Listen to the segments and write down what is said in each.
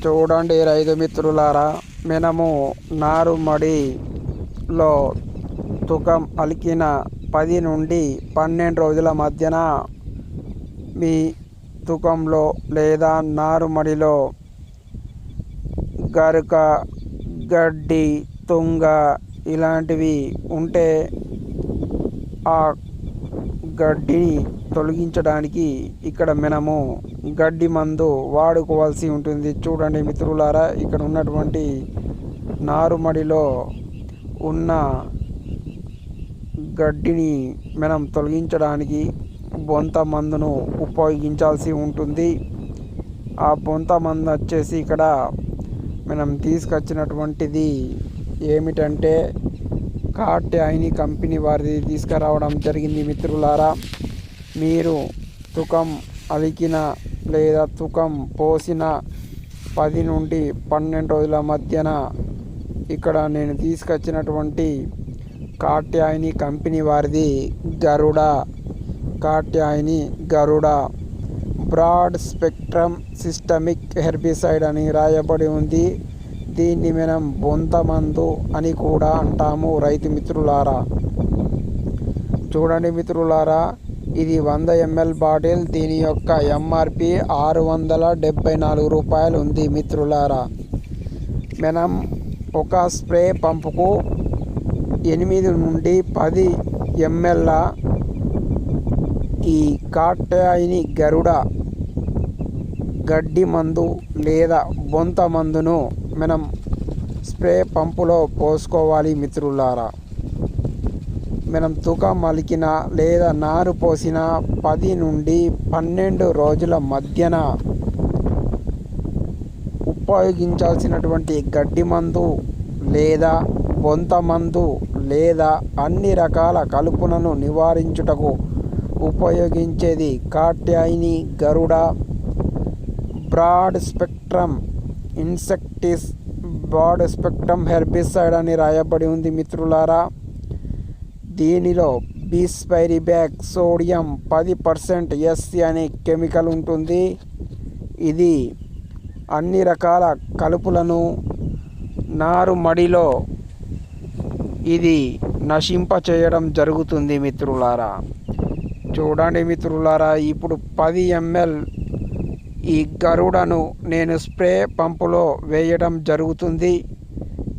చూడండి రైతు మిత్రులారా, మనము నారుమడిలో తూకం అలికిన 10 నుండి 12 రోజుల మధ్యన మీ తూకంలో లేదా నారుమడిలో గరుక, గడ్డి, తుంగ ఇలాంటివి ఉంటే ఆ గడ్డిని తొలగించడానికి ఇక్కడ మనము గడ్డి మందు వాడుకోవాల్సి ఉంటుంది. చూడండి మిత్రులారా, ఇక్కడ ఉన్నటువంటి నారుమడిలో ఉన్న గడ్డిని మనం తొలగించడానికి బొంత మందును ఉపయోగించాల్సి ఉంటుంది. ఆ బొంత మందు వచ్చేసి ఇక్కడ మనం తీసుకొచ్చినటువంటిది ఏమిటంటే కాట్యాయని కంపెనీ వారిది తీసుకురావడం జరిగింది. మిత్రులారా, మీరు తూకం అలికిన లేదా తూకం పోసిన 10 నుండి 12 రోజుల మధ్యన ఇక్కడ నేను తీసుకొచ్చినటువంటి కాట్యాయని కంపెనీ వారిది కాట్యాయని Garuda broad spectrum systemic herbicide అని రాయబడి ఉంది. దీన్ని మనం బొంత మందు అని కూడా అంటాము రైతు మిత్రులారా. చూడండి మిత్రులారా, ఇది 100 ml బాటిల్. దీని యొక్క ఎంఆర్పి 674 రూపాయలు ఉంది. మిత్రులారా, మనం ఒక స్ప్రే పంపుకు 8 నుండి 10 ml ఈ కాట్యాయని గరుడ గడ్డి మందు లేదా బొంత మందును మనం స్ప్రే పంపులో పోసుకోవాలి. మిత్రులారా, మనం తూకం అలికిన లేదా నారు పోసిన 10 నుండి 12 రోజుల మధ్యన ఉపయోగించాల్సినటువంటి గడ్డి మందు లేదా బొంత మందు లేదా అన్ని రకాల కలుపులను నివారించుటకు ఉపయోగించేది Katyayani Garuda broad spectrum broad spectrum herbicide అని రాయబడి ఉంది. మిత్రులారా, దీనిలో బిస్పైరిబ్యాక్ సోడియం 10% ఎస్సి అనే కెమికల్ ఉంటుంది. ఇది అన్ని రకాల కలుపులను నారుమడిలో ఇది నశింప చేయడం జరుగుతుంది. మిత్రులారా, చూడండి మిత్రులారా, ఇప్పుడు 10 ml ఈ గరుడను నేను స్ప్రే పంపులో వేయడం జరుగుతుంది.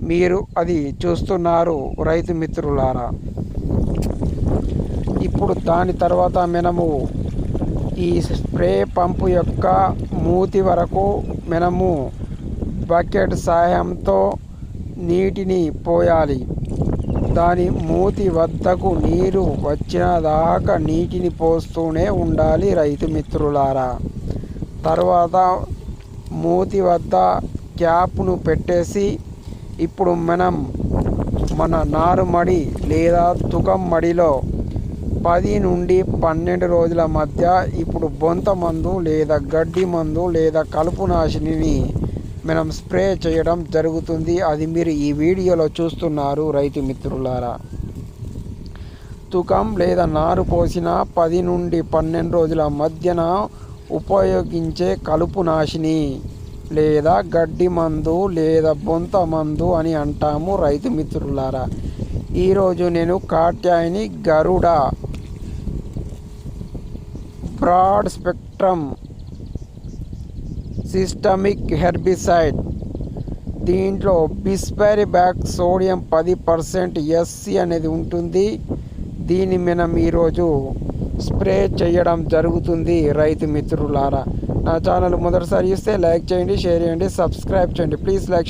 మీరు అది చూస్తున్నారు రైతు మిత్రులారా. ఇప్పుడు దాని తర్వాత మనము ఈ స్ప్రే పంపు యొక్క మూతి వరకు మనము బకెట్ సహాయంతో నీటిని పోయాలి. దాని మూతి వద్దకు నీరు వచ్చిన దాకా నీటిని పోస్తూనే ఉండాలి రైతు మిత్రులారా. తర్వాత మూతి వద్ద క్యాప్ను పెట్టేసి ఇప్పుడు మనం మన నారుమడి లేదా తూకం మడిలో 10 నుండి 12 రోజుల మధ్య ఇప్పుడు బొంత మందు లేదా గడ్డి మందు లేదా కలుపు నాశినిని మనం స్ప్రే చేయడం జరుగుతుంది. అది మీరు ఈ వీడియోలో చూస్తున్నారు రైతు మిత్రులారా. తూకం లేదా నారు పోసిన 10 నుండి 12 రోజుల మధ్యన ఉపయోగించే కలుపు నాశిని లేదా గడ్డి మందు లేదా బొంత మందు అని అంటాము రైతు మిత్రులారా. ఈరోజు నేను కాట్యాయని Garuda broad spectrum systemic herbicide, దీంట్లో బిస్పైరిబ్యాక్ సోడియం 10% ఎస్సి అనేది ఉంటుంది. దీన్ని మనం ఈరోజు స్ప్రే చేయడం జరుగుతుంది రైతు మిత్రులారా. నా ఛానల్ మొదటిసారి చూస్తే లైక్ చేయండి, షేర్ చేయండి, సబ్స్క్రైబ్ చేయండి. Please like